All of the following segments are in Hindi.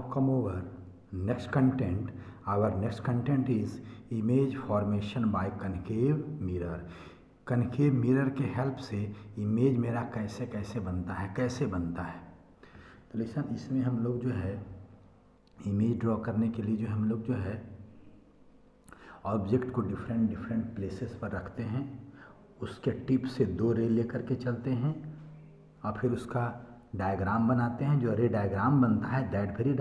Come over next content. Our next content is image formation by concave mirror. Concave mirror के हेल्प से इमेज मेरा कैसे कैसे बनता है। तो लिसन, इसमें हम लोग जो है इमेज ड्रॉ करने के लिए जो हम लोग जो है ऑब्जेक्ट को डिफरेंट प्लेसेस पर रखते हैं, उसके टिप से दो रे लेकर के चलते हैं और फिर उसका डायग्राम बनाते हैं। जो रे डायग्राम बनता है that very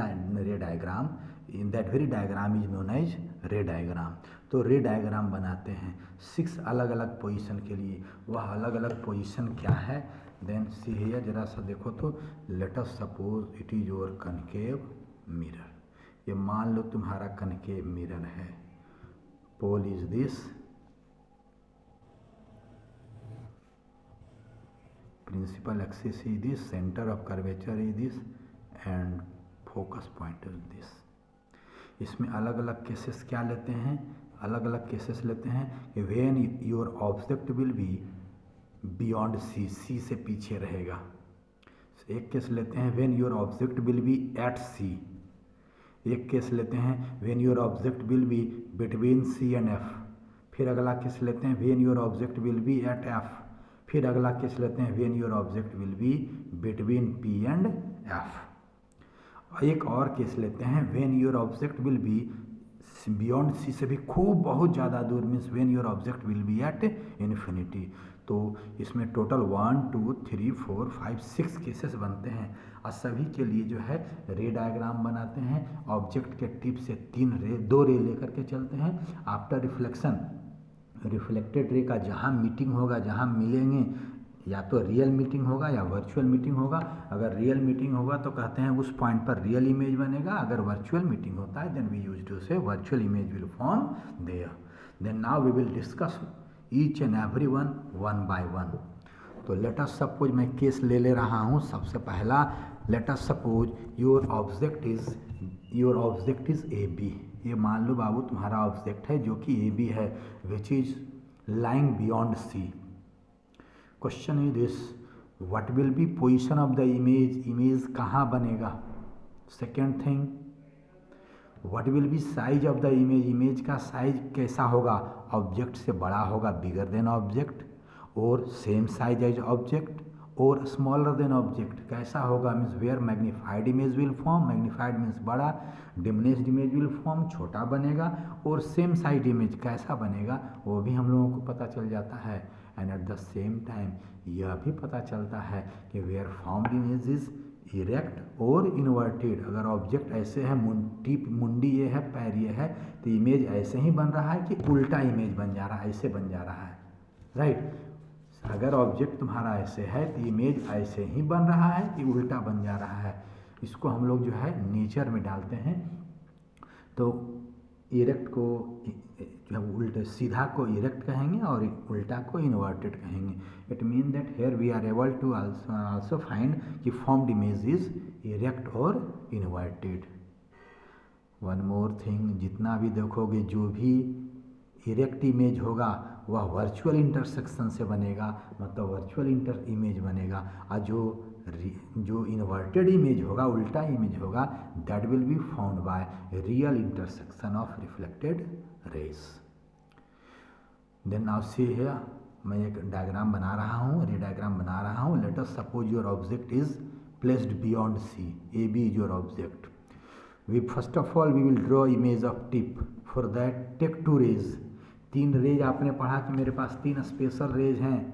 diagram is known as ray diagram. तो रे डायग्राम बनाते हैं 6 अलग अलग पोजीशन के लिए। वह अलग अलग पोजीशन क्या है, देन सी हियर, जरा सा देखो तो let us suppose it is your concave mirror. ये मान लो तुम्हारा कनकेव मिरर है। Pole is this, principal axis is this, center of curvature is this and focus point is this। इसमें अलग अलग केसेस क्या लेते हैं, अलग अलग केसेस लेते हैं कि when your object will be beyond C, C से पीछे रहेगा। एक केस लेते हैं when your object will be at C। एक केस लेते हैं when your object will be between C and F। फिर अगला केस लेते हैं when your object will be at F। फिर अगला केस लेते हैं when your object will be between P and F। एक और केस लेते हैं when your object will be beyond C से भी खूब बहुत ज़्यादा दूर, means when your object will be at infinity। तो इसमें टोटल 1 2 3 4 5 6 केसेस बनते हैं और सभी के लिए जो है रे डायग्राम बनाते हैं। ऑब्जेक्ट के टिप से 2 रे लेकर के चलते हैं। आफ्टर रिफ्लेक्शन, रिफ्लेक्टेड रे का जहाँ मीटिंग होगा, जहाँ मिलेंगे, या तो रियल मीटिंग होगा या वर्चुअल मीटिंग होगा। अगर रियल मीटिंग होगा तो कहते हैं उस पॉइंट पर रियल इमेज बनेगा। अगर वर्चुअल मीटिंग होता है then we use to say virtual image will form there. Then now we will discuss each and every one by one. तो लेट अस सपोज, मैं केस ले रहा हूँ। सबसे पहला let us suppose your object is A B. ये मान लो बाबू तुम्हारा ऑब्जेक्ट है जो कि ए बी है, which is lying beyond C. Question is this, what will be position of the image, image कहाँ बनेगा। Second thing, what will be size of the image, image का साइज कैसा होगा। ऑब्जेक्ट से बड़ा होगा, बिगर देन ऑब्जेक्ट, और सेम साइज एज ऑब्जेक्ट, और स्मॉलर देन ऑब्जेक्ट कैसा होगा, means where magnified image will form, magnified means बड़ा, डिमिनिश्ड इमेज विल फॉर्म छोटा बनेगा, और सेम साइड इमेज कैसा बनेगा वो भी हम लोगों को पता चल जाता है। And at the same time यह भी पता चलता है कि where formed image is erect और इन्वर्टेड। अगर ऑब्जेक्ट ऐसे है, मुंडी ये है, पैर ये है, तो इमेज ऐसे ही बन रहा है कि उल्टा इमेज बन जा रहा है, ऐसे बन जा रहा है, राइट। अगर ऑब्जेक्ट तुम्हारा ऐसे है तो इमेज ऐसे ही बन रहा है कि उल्टा बन जा रहा है। इसको हम लोग जो है नेचर में डालते हैं। तो इरेक्ट को जो है उल्टे, सीधा को इरेक्ट कहेंगे और उल्टा को इन्वर्टेड कहेंगे। It mean that here we are able to also find कि फॉर्म्ड इमेज इज इरेक्ट और इन्वर्टेड। वन मोर थिंग, जितना भी देखोगे जो भी इरेक्ट इमेज होगा वह वर्चुअल इंटरसेक्शन से बनेगा, मतलब वर्चुअल इमेज बनेगा। और जो इन्वर्टेड इमेज होगा, उल्टा इमेज होगा, that will be found by real intersection of reflected rays. Then now see here, मैं एक डायग्राम बना रहा हूँ, रे डायग्राम बना रहा हूँ। Let us suppose your object is placed beyond C, A B is your object. We first of all we will draw image of tip. For that take 2 rays. 3 rays आपने पढ़ा कि मेरे पास 3 स्पेशल रेज हैं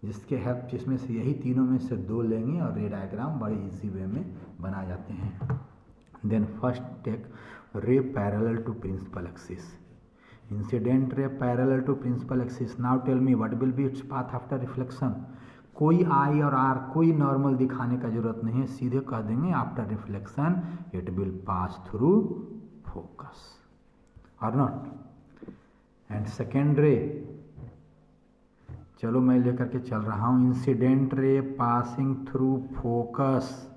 जिसके हेल्प, जिसमें से यही तीनों में से 2 लेंगे और रे डायग्राम बड़े इजी वे में बना जाते हैं। Then first take ray parallel to principal axis, incident ray parallel to principal axis. Now tell me what will be its path after reflection. कोई आई और आर, कोई नॉर्मल दिखाने का जरूरत नहीं है, सीधे कह देंगे after reflection it will pass through focus और नॉट। एंड सेकेंड रे, चलो मैं लेकर के चल रहा हूँ, incident ray passing through focus,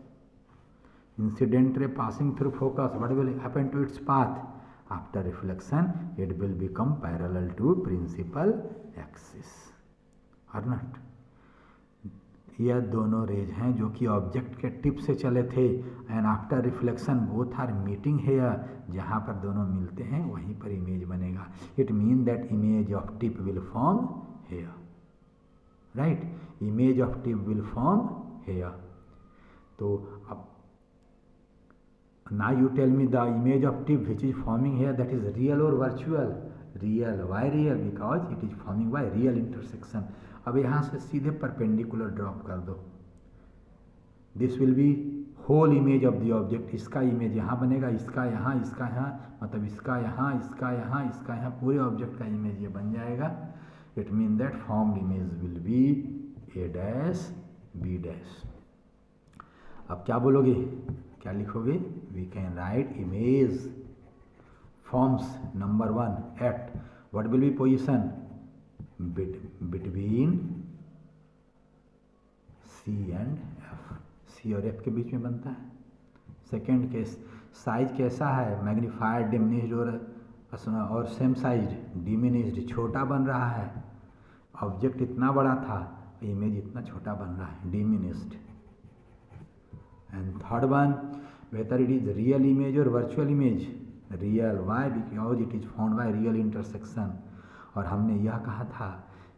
incident ray passing through focus, what will happen to its path after reflection, it will become parallel to principal axis और नॉट। यह दोनों रेज हैं जो कि ऑब्जेक्ट के टिप से चले थे। And after reflection both are meeting here, जहाँ पर दोनों मिलते हैं वहीं पर इमेज बनेगा। It mean that image of tip will form here, right, image of tip will form here. तो अब now you tell me the image of tip which is forming here, that is real or virtual? Real. Why real? Because it is forming by real intersection. अब यहाँ से सीधे परपेंडिकुलर ड्रॉप कर दो। This will be whole image of the object. इसका इमेज यहाँ बनेगा, इसका यहाँ, इसका यहाँ, मतलब इसका यहाँ, इसका यहाँ, इसका यहाँ, पूरे ऑब्जेक्ट का इमेज ये बन जाएगा। It mean that formed image will be A dash B dash. अब क्या बोलोगे, क्या लिखोगे? We can write image forms number 1 at what will be position between C and F. C और एफ के बीच में बनता है। सेकेंड केस, साइज कैसा है? मैग्नीफाइड, डिमिनिश्ड और सेम साइज, डिमिनिश्ड, छोटा बन रहा है। ऑब्जेक्ट इतना बड़ा था, इमेज इतना छोटा बन रहा है, diminished. And third one, whether it is real image or virtual image, real. Why? Because it is found by real intersection. और हमने यह कहा था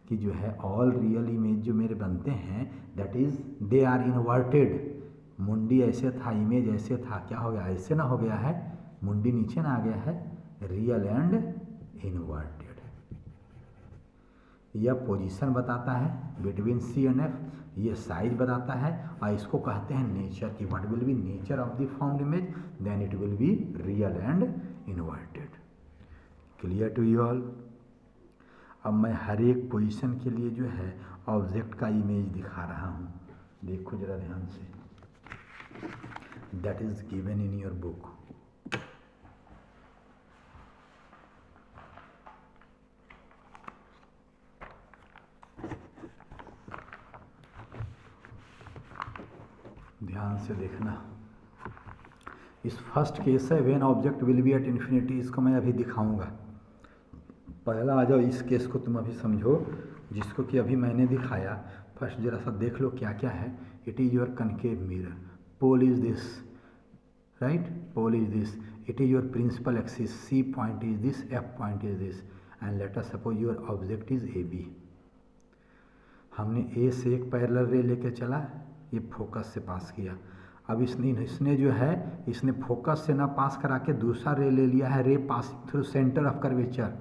कि जो है ऑल रियल इमेज जो मेरे बनते हैं that is they are inverted. मुंडी ऐसे था, इमेज ऐसे था, क्या हो गया? ऐसे ना हो गया है, मुंडी नीचे ना आ गया है, रियल एंड इन्वर्टेड। यह पोजीशन बताता है बिटवीन सी एंड एफ, ये साइज बताता है, और इसको कहते हैं नेचर की। What will be nature of the found image? Then it will be real and inverted. Clear to you all? अब मैं हर एक पोजीशन के लिए जो है ऑब्जेक्ट का इमेज दिखा रहा हूँ, देखो जरा ध्यान से। That is given in your book. ध्यान से देखना। इस फर्स्ट केस है when object will be at infinity, इसको मैं अभी दिखाऊंगा। पहला आ जाओ, इस केस को तुम अभी समझो जिसको कि अभी मैंने दिखाया। फर्स्ट जरा सा देख लो क्या क्या है। It is your concave mirror, pole is this, right, pole is this, it is your principal axis, C point is this, F point is this, and let us suppose your object is A B. हमने ए से एक पैरेलल रे लेके चला, ये फोकस से पास किया। अब इसने जो है इसने फोकस से ना पास करा के दूसरा रे ले लिया है, ray passing through centre of curvature.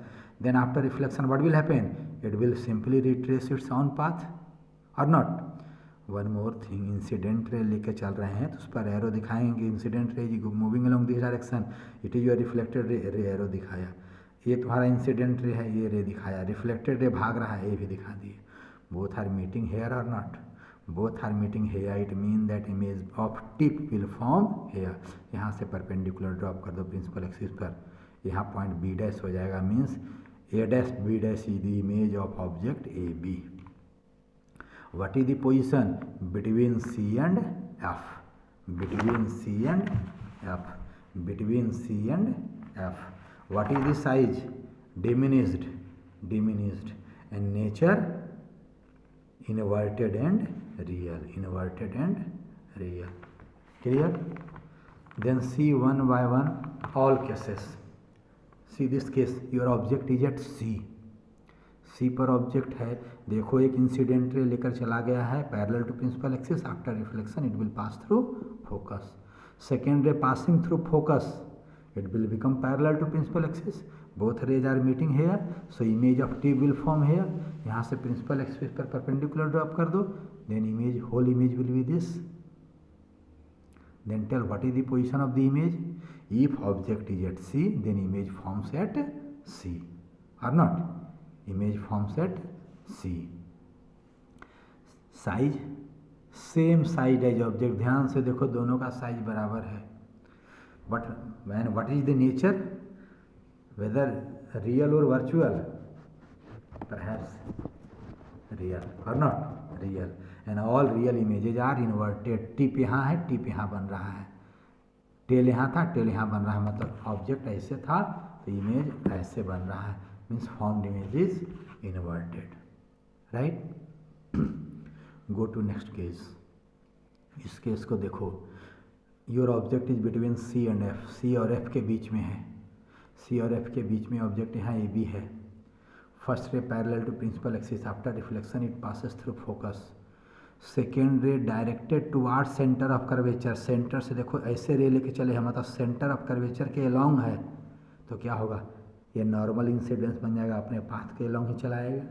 Then after reflection what will happen? It will simply retrace its own path और not. One more thing, incident ray लेके चल रहे हैं तो उस पर एरो दिखाएंगे। Incident ray moving along this direction, it is your reflected ray, रे एरो दिखाया। ये तुम्हारा इंसिडेंट रे है, ये रे दिखाया। रिफ्लेक्टेड रे भाग रहा है, ये भी दिखा दिए। बोथ आर मीटिंग हेयर और not? Both are meeting here, it mean that image of tip will form here. यहाँ से परपेंडिकुलर ड्रॉप कर दो प्रिंसिपल एक्सिस पर, यहाँ पॉइंट बी डैश हो जाएगा। Means A dash B dash is the image of object A B. What is the position between C and F? Between C and F, between C and F. What is the size? Diminished, diminished, and nature inverted and real, inverted and real. Clear? Then see one by one all cases. See this case, your object is at C. C पर ऑब्जेक्ट है, देखो एक इंसिडेंट रे लेकर चला गया है parallel to principal axis. After reflection it will pass through focus. Second ray passing through focus, it will become parallel to principal axis. Both rays are meeting here, so image of T will form here. यहाँ से principal axis पर perpendicular drop कर दो, then image, whole image will be this. Then tell what is the position of the image. If object is at C, then image forms at C or not? Image forms at C. Size, same size as object. ध्यान से देखो दोनों का साइज बराबर है। But when what is the nature? Whether real or virtual? Perhaps real or not? Real. And all real images are inverted. Tip यहाँ है, टिप यहाँ बन रहा है, टेल यहाँ था, टेल यहाँ बन रहा है। मतलब ऑब्जेक्ट ऐसे था तो इमेज ऐसे बन रहा है। Means found image is inverted, right? Go to next case. इस केस को देखो, your object is between C and F, C और एफ के बीच में है, सी और एफ के बीच में ऑब्जेक्ट यहाँ ए बी है। First ray parallel to principal axis, after reflection it passes through focus. Second ray directed toward centre of curvature, centre से देखो ऐसे रे लेके चले हैं, मतलब सेंटर ऑफ कर्वेचर के अलोंग है, तो क्या होगा, ये नॉर्मल इंसिडेंस बन जाएगा, अपने पाथ के अलोंग ही चलाएगा।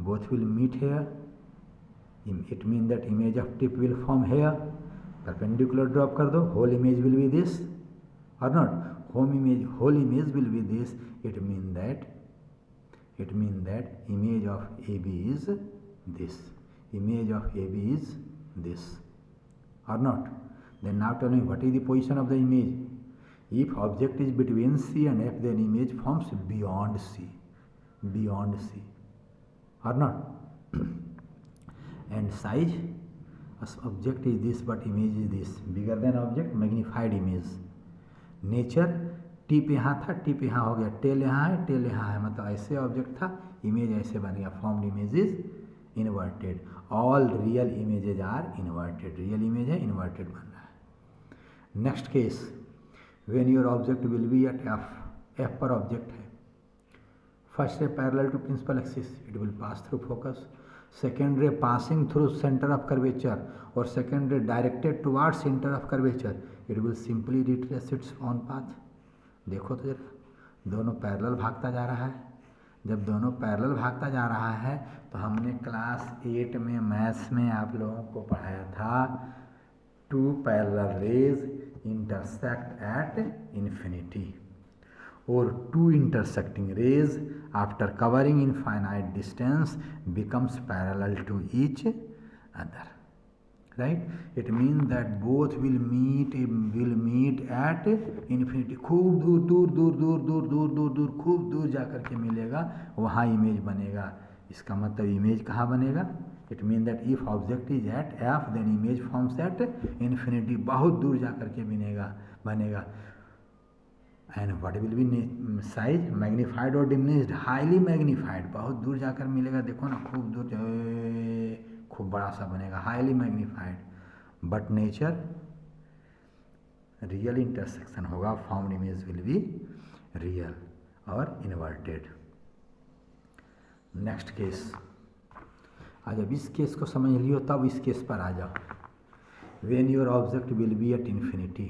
Both will meet here, it mean that image of tip will form here, perpendicular drop कर दो, whole image will be this और not, whole image will be this, it mean that image of AB is this, image of AB is this or not. Then now tell me what is the position of the image. If object is between C and F, then image forms beyond C or not. And size, object is this but image is this, bigger than object, magnified image. Nature, tip यहाँ था, टिप यहाँ हो गया, टेल यहाँ है, टेल यहाँ है, मतलब ऐसे ऑब्जेक्ट था, इमेज ऐसे बन गया, formed image is inverted. All real images are inverted, real image है, इन्वर्टेड बन रहा है। Next case, when your object will be at F, F पर ऑब्जेक्ट है, first ray parallel to principal axis, it will pass through focus. Second ray passing through centre of curvature, और second ray directed toward centre of curvature, it will simply retrace its own path. देखो तो जरा, दोनों पैरेलल भागता जा रहा है, जब दोनों पैरेलल भागता जा रहा है तो हमने क्लास 8 में मैथ्स में आप लोगों को पढ़ाया था, two parallel rays intersect at infinity, और two intersecting rays after covering infinite distance becomes parallel to each other, right? It means that both will meet at infinity, खूब दूर दूर दूर दूर दूर दूर दूर दूर खूब दूर जा कर के मिलेगा, वहाँ इमेज बनेगा। इसका मतलब इमेज कहाँ बनेगा, it mean that if object is at F then image forms at infinity, बहुत दूर जा कर के बनेगा। And what will be size, magnified और डिमिनिश्ड, हाईली मैग्नीफाइड, बहुत दूर जाकर मिलेगा, देखो ना खूब दूर, खूब बड़ा सा बनेगा, highly magnified. But nature, real intersection होगा, formed image will be real और इन्वर्टेड। नेक्स्ट केस, जब इस केस को समझ लियो तब इस केस पर आ जाओ। When your object will be at infinity,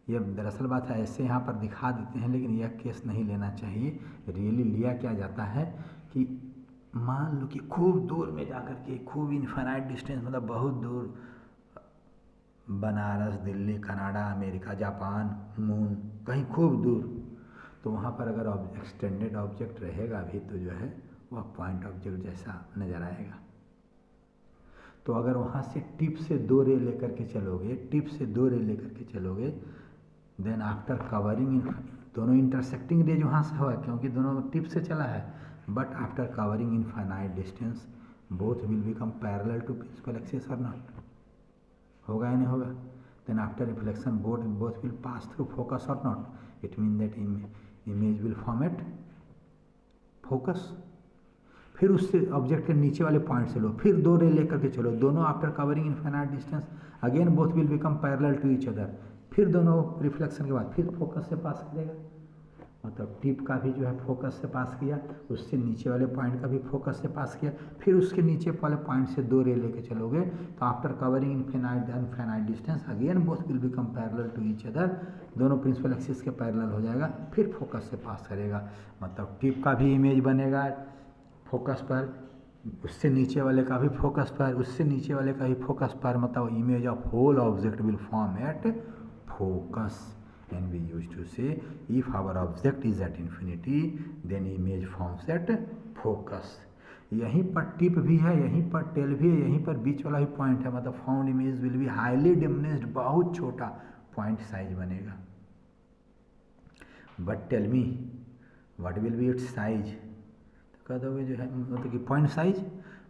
ये दरअसल बात है, ऐसे यहाँ पर दिखा देते हैं, लेकिन यह केस नहीं लेना चाहिए। रियली लिया क्या जाता है कि मान लो कि खूब दूर में जाकर के, खूब इनफाइनाइट डिस्टेंस, मतलब बहुत दूर, Banaras, Delhi, Canada, America, Japan, moon, कहीं खूब दूर, तो वहाँ पर अगर एक्सटेंडेड ऑब्जेक्ट रहेगा भी तो जो है वह पॉइंट ऑब्जेक्ट जैसा नज़र आएगा। तो अगर वहाँ से टिप से 2 रे लेकर के चलोगे, देन आफ्टर कवरिंग, दोनों इंटरसेक्टिंग रे वहाँ से हुआ क्योंकि दोनों टिप से चला है, but after covering infinite distance both will become parallel to principal axis or not, होगा या नहीं होगा। then after reflection both will pass through focus or not, it means that image will form at focus। फिर उससे ऑब्जेक्ट के नीचे वाले पॉइंट से लो, फिर 2 रे लेकर के चलो, दोनों after covering infinite distance again both will become parallel to each other, फिर दोनों रिफ्लेक्शन के बाद फिर फोकस से पास करेगा, मतलब टिप का भी जो है फोकस से पास किया, उससे नीचे वाले पॉइंट का भी फोकस से पास किया, फिर उसके नीचे वाले पॉइंट से 2 रे लेके चलोगे तो after covering infinite distance again both will become parallel to each other, दोनों प्रिंसिपल एक्सिस के पैरेलल हो जाएगा, फिर फोकस से पास करेगा, मतलब टिप का भी इमेज बनेगा फोकस पर, उससे नीचे वाले का भी फोकस पर, उससे नीचे वाले का भी फोकस पर, मतलब image of whole object will form at focus. And we used to say if our object is at infinity then image forms at focus। यहीं पर टिप भी है, यहीं पर टेल भी है, यहीं पर बीच वाला भी पॉइंट है, मतलब found image will be highly diminished, बहुत छोटा पॉइंट साइज बनेगा। But tell me what will be its size, तो कह दोगे जो है मतलब कि point size,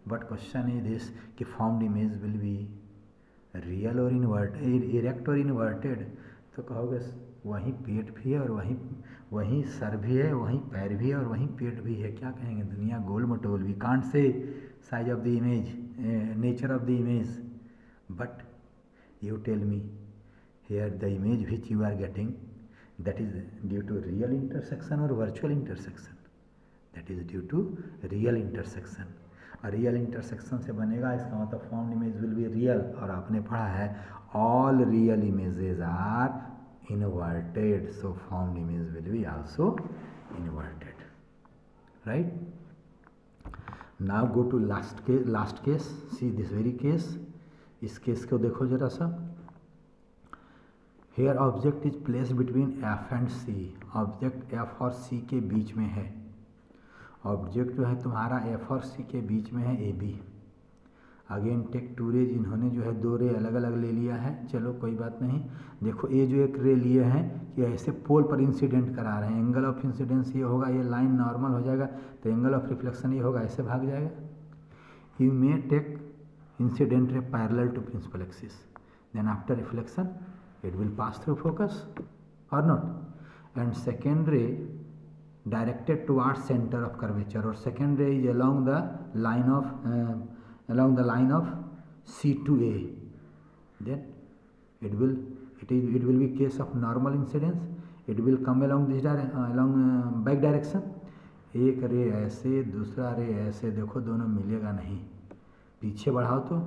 but question is this कि found image will be real और इरेक्ट और इन्वर्टेड, तो कहोगे वहीं पेट भी है और वहीं सर भी है, वहीं पैर भी है और वहीं पेट भी है, क्या कहेंगे, दुनिया गोल मटोल, we can't say size of the image nature of the image, but you tell me here the image which you are getting, that is due to real intersection or virtual intersection? That is due to real intersection. और रियल इंटरसेक्शन से बनेगा, इसका मतलब formed image will be real. और आपने पढ़ा है all real images are inverted, so formed image will be also inverted, right. Now go to last case, see this very case. इस केस को देखो जरा सा। Here object is place between F and C, object F और सी के बीच में है। ऑब्जेक्ट जो है तुम्हारा एफ और सी के बीच में है A B. Again take two rays, इन्होंने जो है दो रे अलग अलग ले लिया है, चलो कोई बात नहीं। देखो ये जो एक रे लिए हैं कि ऐसे पोल पर इंसिडेंट करा रहे हैं, एंगल ऑफ इंसिडेंस ये होगा, ये लाइन नॉर्मल हो जाएगा, तो एंगल ऑफ रिफ्लेक्शन ये होगा, ऐसे भाग जाएगा। You may take incident ray parallel to principal axis, then after reflection it will pass through focus or not, and second ray directed towards center of curvature, or second ray is along the line of C to A, then it will be case of normal incidence, it will come along this back direction। एक रे ऐसे दूसरा रे ऐसे, देखो दोनों मिलेगा नहीं, पीछे बढ़ाओ तो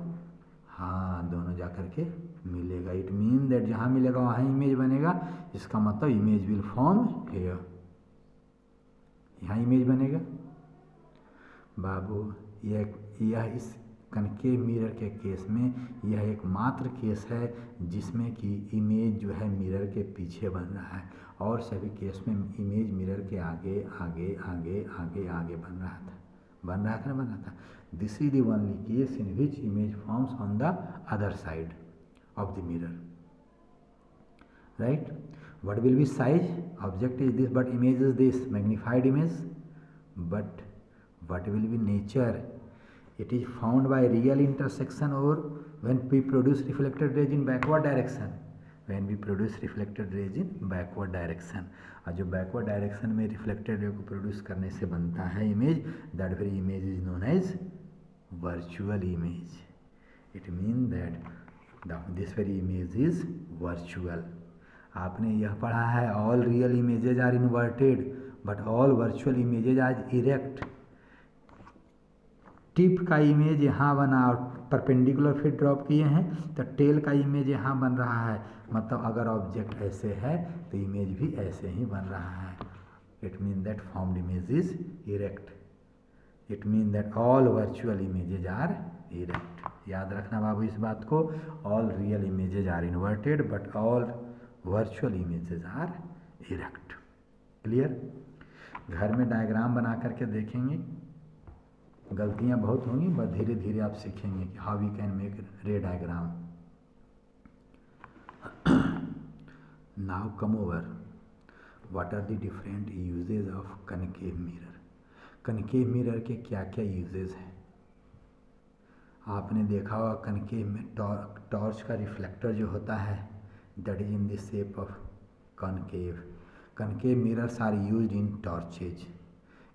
हाँ दोनों जा कर के मिलेगा। इट मीन दैट जहाँ मिलेगा वहाँ इमेज बनेगा, इसका मतलब इमेज विल फॉर्म हेयर, यहाँ इमेज बनेगा। बाबू यह इस कनकेव मिरर के केस में यह एकमात्र केस है जिसमें कि इमेज जो है मिरर के पीछे बन रहा है, और सभी केस में इमेज मिरर के आगे आगे आगे आगे आगे बन रहा था। This is the only case in which image forms on the other side of the mirror, right? What will be size? Object is this, but image is this, magnified image. But what will be nature? It is found by real intersection, or when we produce reflected rays in backward direction. When we produce reflected rays in backward direction, और जो बैकवर्ड डायरेक्शन में रिफ्लेक्टेड रे को प्रोड्यूस करने से बनता है image, that very image is known as virtual image. It means that this very image is virtual. आपने यह पढ़ा है all real images are inverted but all virtual images are erect। Tip का इमेज यहाँ बना और परपेंडिकुलर फिर ड्रॉप किए हैं, तो टेल का इमेज यहाँ बन रहा है, मतलब अगर ऑब्जेक्ट ऐसे है तो इमेज भी ऐसे ही बन रहा है। It mean that formed image is erect. It mean that all virtual images are erect. याद रखना बाबू इस बात को, all real images are inverted but all virtual images are erect. Clear? घर में डायग्राम बना करके देखेंगे, गलतियां बहुत होंगी बट धीरे धीरे आप सीखेंगे कि how we can make ray diagram. Now come over, what are the different uses of concave mirror. Concave mirror के क्या क्या यूजेज हैं? आपने देखा होगा कनकेव में टॉर्च का रिफ्लेक्टर जो होता है that is in the shape of concave. Concave mirrors are used in torches,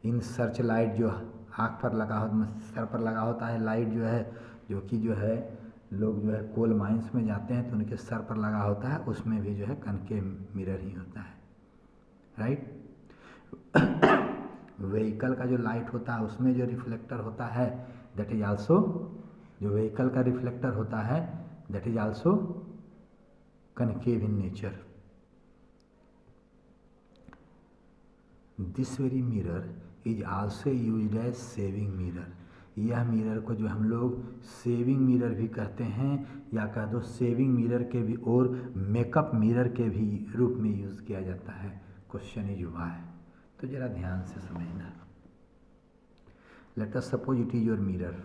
in search light जो आँख पर लगा हो, सर पर लगा होता है लाइट जो है, जो कि जो है लोग जो है कोल माइंस में जाते हैं तो उनके सर पर लगा होता है, उसमें भी जो है कनकेव मिरर ही होता है, राइट। व्हीकल का जो लाइट होता है उसमें जो रिफ्लेक्टर होता है दैट इज आल्सो, जो व्हीकल का रिफ्लेक्टर होता है that is also concave in nature. This very mirror is also used as saving mirror. यह मिरर को जो हम लोग सेविंग मिरर भी कहते हैं, या कह दो सेविंग मिरर के भी और मेकअप मिरर के भी रूप में यूज़ किया जाता है। क्वेश्चन इज व्हाई, तो जरा ध्यान से समझना। Late us suppose it is your mirror,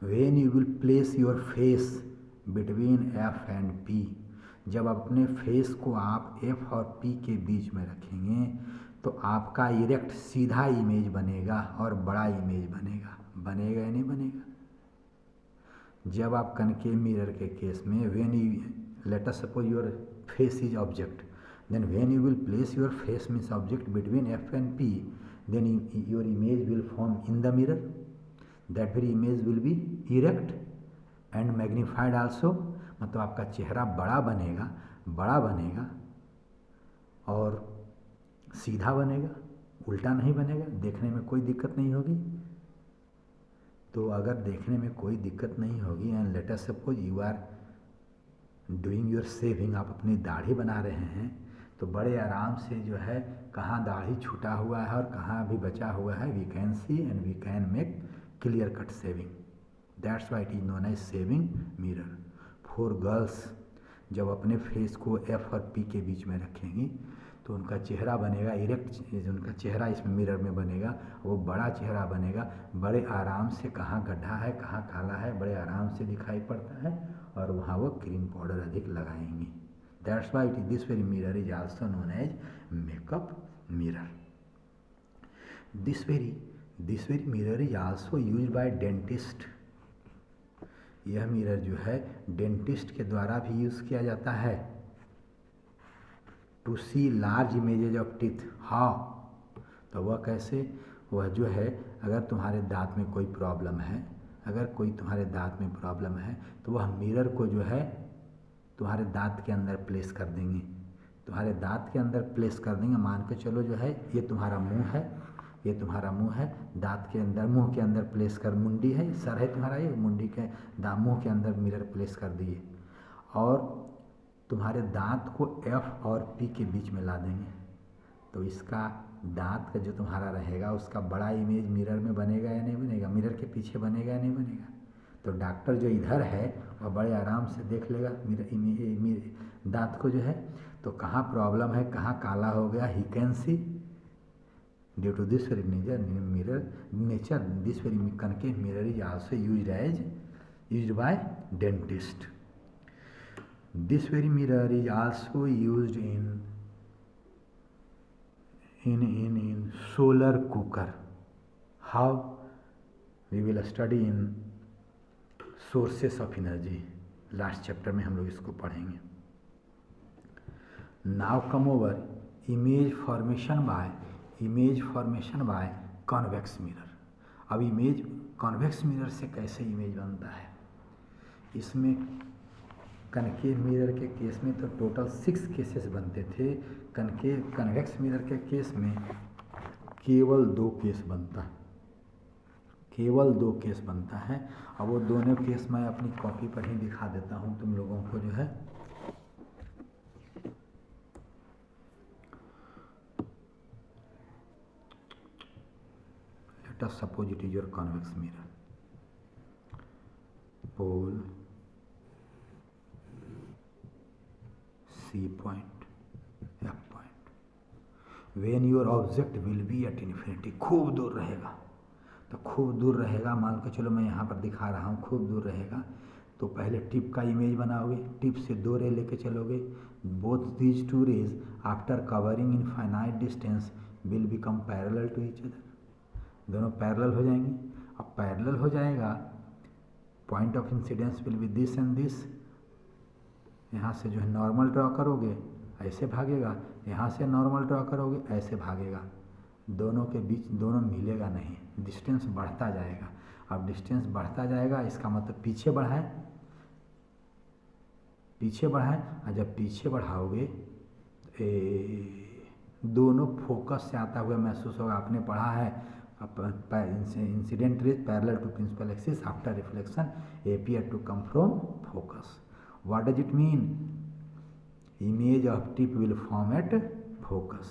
when you will place your face between F and P, जब अपने फेस को आप एफ और पी के बीच में रखेंगे तो आपका इरेक्ट सीधा इमेज बनेगा और बड़ा इमेज बनेगा। बनेगा या नहीं बनेगा? जब आप कनकेव मिरर के केस में when you let us suppose your face is object, then when you will place your face means object between f and p, then your image will form in the mirror। That very image will be erect and magnified also, मतलब आपका चेहरा बड़ा बनेगा और सीधा बनेगा, उल्टा नहीं बनेगा, देखने में कोई दिक्कत नहीं होगी। तो अगर देखने में कोई दिक्कत नहीं होगी and let us suppose you are doing your shaving, आप अपनी दाढ़ी बना रहे हैं, तो बड़े आराम से जो है कहाँ दाढ़ी छूटा हुआ है और कहाँ अभी बचा हुआ है, we can see and we can make clear cut shaving. That's why it is known as shaving mirror. For girls जब अपने फेस को एफ और पी के बीच में रखेंगी तो उनका चेहरा बनेगा इरेक्ट, उनका चेहरा इसमें मिरर में बनेगा, वो बड़ा चेहरा बनेगा, बड़े आराम से कहाँ गड्ढा है कहाँ काला है बड़े आराम से दिखाई पड़ता है, और वहाँ वो क्रीम पाउडर अधिक लगाएंगी। That's why this very mirror is also known as makeup mirror. This very mirror is also use by dentist. यह मिरर जो है डेंटिस्ट के द्वारा भी यूज़ किया जाता है to see large images of teeth. How, तो वह कैसे, वह जो है अगर तुम्हारे दांत में कोई प्रॉब्लम है, तुम्हारे दांत में प्रॉब्लम है तो वह मिरर को जो है तुम्हारे दांत के अंदर प्लेस कर देंगे, मान के चलो जो है ये तुम्हारा मुंह है, दांत के अंदर मुंह के अंदर प्लेस कर, मुंडी है, सर है तुम्हारा, ये मुंडी के मुंह के अंदर मिरर प्लेस कर दिए और तुम्हारे दांत को एफ और पी के बीच में ला देंगे। तो इसका दांत का जो तुम्हारा रहेगा उसका बड़ा इमेज मिरर में बनेगा या नहीं बनेगा, मिरर के पीछे बनेगा या नहीं बनेगा। तो डॉक्टर जो इधर है वह बड़े आराम से देख लेगा दांत को जो है, तो कहाँ प्रॉब्लम है, कहाँ काला हो गया, he can see due to this very nature this very concave mirror is also used by dentist. This very mirror is also used in solar cooker. How? We will study in sources of energy. Last chapter में हम लोग इसको पढ़ेंगे। Now come over image formation by convex mirror. अब इमेज कॉन्वेक्स मिरर से कैसे इमेज बनता है, इसमें कनकेव मिरर के केस में तो टोटल 6 केसेस बनते थे, कन्वेक्स मिरर के केस में केवल 2 केस बनता है। अब वो दोनों केस मैं अपनी कॉपी पर ही दिखा देता हूँ तुम लोगों को जो है। Let us suppose it is your convex mirror, pole C point, F point. When your object will be at infinity, खूब दूर रहेगा, तो खूब दूर रहेगा, मान के चलो मैं यहाँ पर दिखा रहा हूँ, खूब दूर रहेगा तो पहले टिप का इमेज बनाओगे, टिप से 2 रे लेके चलोगे, both these 2 rays after covering infinite distance will become parallel to each other, दोनों पैरेलल हो जाएंगे। अब पैरेलल हो जाएगा, point of incidence will be this and this, यहाँ से जो है नॉर्मल ड्रॉ करोगे ऐसे भागेगा, यहाँ से नॉर्मल ड्रॉ करोगे ऐसे भागेगा, दोनों के बीच दोनों मिलेगा नहीं, डिस्टेंस बढ़ता जाएगा। अब डिस्टेंस बढ़ता जाएगा इसका मतलब पीछे बढ़ाएं, और जब पीछे बढ़ाओगे दोनों फोकस से आता हुआ महसूस होगा। आपने पढ़ा है incident rays parallel to principal axis after reflection appear to come from focus. What does it mean? Image of tip will form at focus.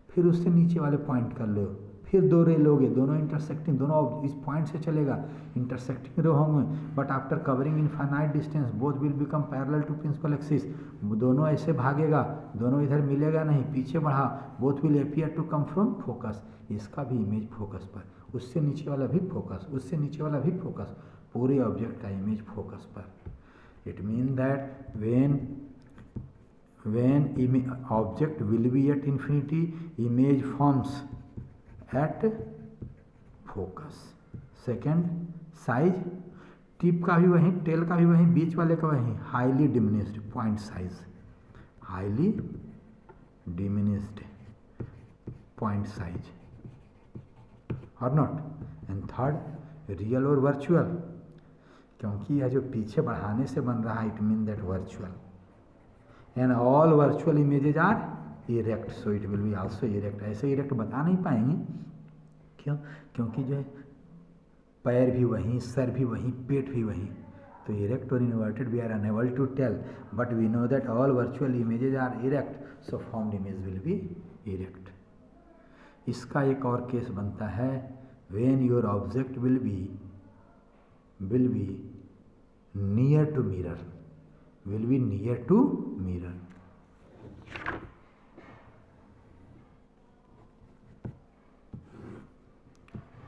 फिर उससे नीचे वाले पॉइंट कर लो, फिर 2 रे लोगे, दोनों इंटरसेक्टिंग, दोनों इस पॉइंट से चलेगा, इंटरसेक्टिंग रे होंगे, but after covering infinite distance both will become parallel to principal axis, दोनों ऐसे भागेगा, दोनों इधर मिलेगा नहीं, पीछे बढ़ा, both will appear to come from focus, इसका भी इमेज फोकस पर, उससे नीचे वाला भी फोकस, उससे नीचे वाला भी फोकस, पूरे ऑब्जेक्ट का इमेज फोकस पर। It means that when object will be at infinity, image forms at focus. Second, size, tip का भी वहीं, टेल का भी वहीं, बीच वाले का वहीं, highly diminished point size, highly diminished point size और नॉट। एंड थर्ड, रियल और वर्चुअल, क्योंकि यह जो पीछे बढ़ाने से बन रहा है, it mean that virtual, and all virtual images are erect, so it will be also erect. ऐसे इरेक्ट बता नहीं पाएंगे, क्यों? क्योंकि जो है पैर भी वहीं, सर भी वहीं, पेट भी वहीं, तो इरेक्ट और inverted we are unable to tell, but we know that all virtual images are erect, so formed image will be erect. इसका एक और केस बनता है, when your object will be near to mirror, will be near to mirror.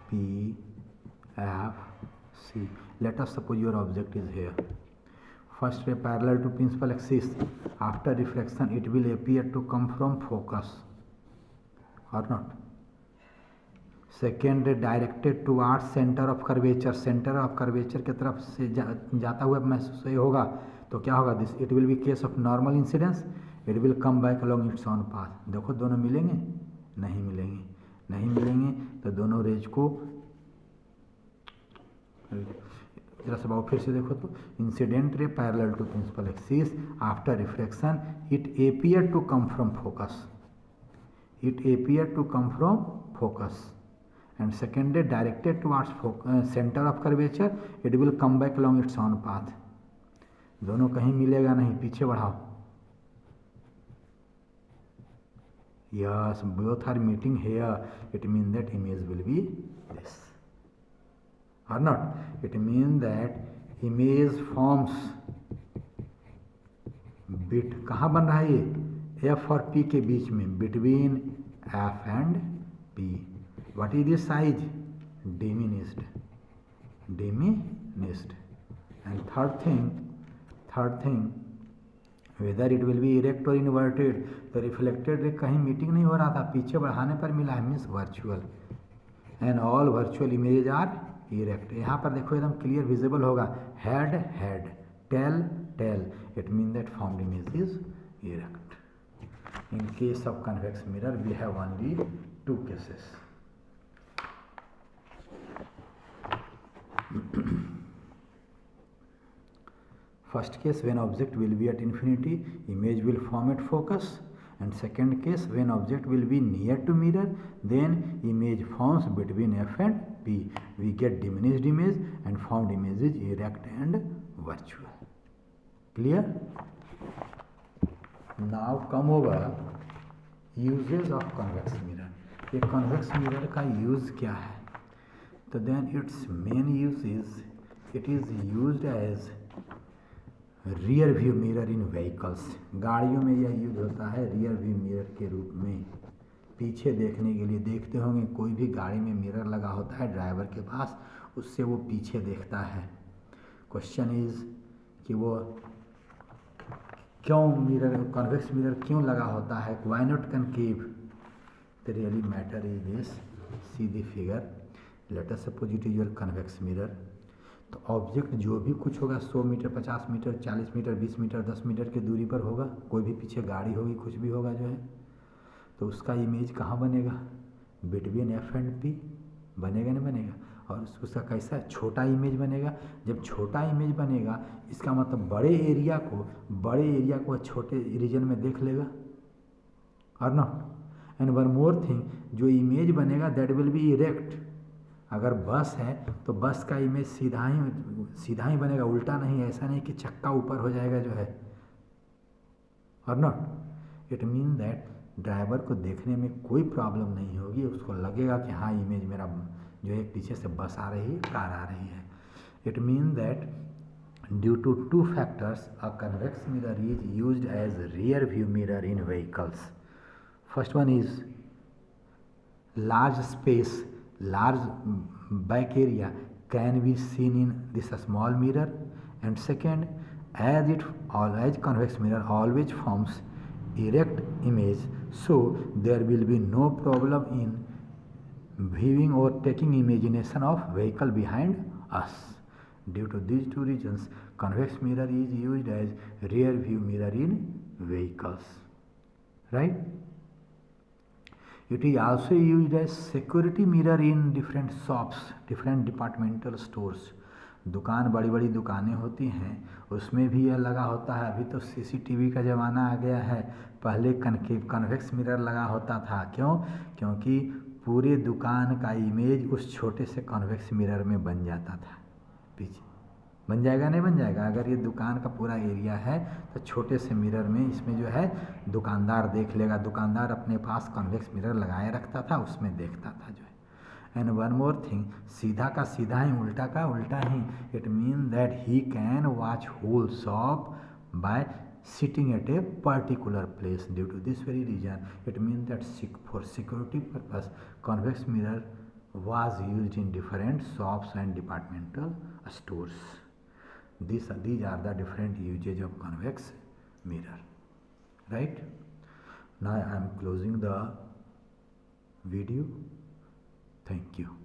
P, F, C. Let us suppose your object is here. First ray parallel to principal axis. After reflection, it will appear to come from focus, or not? Second ray directed towards center of curvature. Center of curvature की तरफ से जाता हुआ महसूस होगा, तो क्या होगा? This it will B case of normal incidence, it will come back along it's own path. देखो दोनों मिलेंगे? नहीं मिलेंगे, नहीं मिलेंगे, तो दोनों रेज को जरा सा फिर से देखो तो, incident ray parallel to principal axis, after reflection it appear to come from focus, it appear to come from focus, and second ray directed towards center of curvature, it will come back along its own path। दोनों कहीं मिलेगा नहीं, पीछे बढ़ाओ। Yes, both are meeting here, it means that image will be this, or not? It means that image forms bit कहाँ बन रहा है? ये F और P के बीच में, between F and P। What is this size? Diminished, diminished. And third thing, whether it will be erect or inverted, तो रिफ्लेक्टेड रे कहीं मीटिंग नहीं हो रहा था, पीछे बढ़ाने पर मिला है, means virtual, and all virtual image are erect. यहाँ पर देखो एकदम क्लियर विजिबल होगा, head head, tail tail, it mean that found image is erect. In case of convex mirror we have only two cases. First case, when object will be at infinity, image will form at focus, and second case, when object will be near to mirror, then image forms between F and P. We get diminished image, and found image is erect and virtual. Clear? Now come over uses of convex mirror. ये convex mirror का use क्या है? तो then its main use is, it is used as rear view mirror in vehicles. गाड़ियों में यह यूज होता है रियर व्यू मिरर के रूप में, पीछे देखने के लिए। देखते होंगे कोई भी गाड़ी में मिरर लगा होता है ड्राइवर के पास, उससे वो पीछे देखता है। क्वेश्चन इज कि वो क्यों मिरर, कन्वेक्स मिरर क्यों लगा होता है? Why not concave? The really matter is this, see the figure, let us suppose it is your convex mirror. तो ऑब्जेक्ट जो भी कुछ होगा 100 metre, 50 metre, 40 metre, 20 metre, 10 metre की दूरी पर होगा, कोई भी पीछे गाड़ी होगी, कुछ भी होगा जो है, तो उसका इमेज कहाँ बनेगा? बिटवीन एफ एंड पी बनेगा, नहीं बनेगा? और उसका कैसा छोटा इमेज बनेगा? जब छोटा इमेज बनेगा इसका मतलब बड़े एरिया को छोटे रीजन में देख लेगा, और not? And one more thing, जो इमेज बनेगा दैट विल बी इरेक्ट। अगर बस है तो बस का इमेज सीधा ही बनेगा, उल्टा नहीं, ऐसा नहीं कि चक्का ऊपर हो जाएगा जो है, और not? It mean that driver को देखने में कोई प्रॉब्लम नहीं होगी, उसको लगेगा कि हाँ इमेज मेरा जो है पीछे से बस आ रही है, कार आ रही है। It mean that due to two factors a convex mirror is used as rear view mirror in vehicles. First one is large space, large back area can be seen in this small mirror, and second, as convex mirror always forms erect image, so there will be no problem in viewing or taking imagination of vehicle behind us. Due to these two reasons, convex mirror is used as rear view mirror in vehicles, right? It is also used as security mirror in different shops, different departmental stores. दुकान, बड़ी बड़ी दुकानें होती हैं, उसमें भी यह लगा होता है। अभी तो सीसीटीवी का ज़माना आ गया है, पहले कन्वेक्स मिरर लगा होता था। क्यों? क्योंकि पूरे दुकान का इमेज उस छोटे से कन्वेक्स मिरर में बन जाता था। पीछे बन जाएगा, नहीं बन जाएगा? अगर ये दुकान का पूरा एरिया है तो छोटे से मिरर में इसमें जो है दुकानदार देख लेगा। दुकानदार अपने पास कन्वेक्स मिरर लगाए रखता था, उसमें देखता था जो है। एंड वन मोर थिंग, सीधा का सीधा ही, उल्टा का उल्टा ही। It mean that he can watch whole shop by sitting at a particular place. Due to this very reason, it means that for security purpose, convex mirror was used in different shops and departmental stores. These are the different usage of convex mirror, right? Now I am closing the video. Thank you.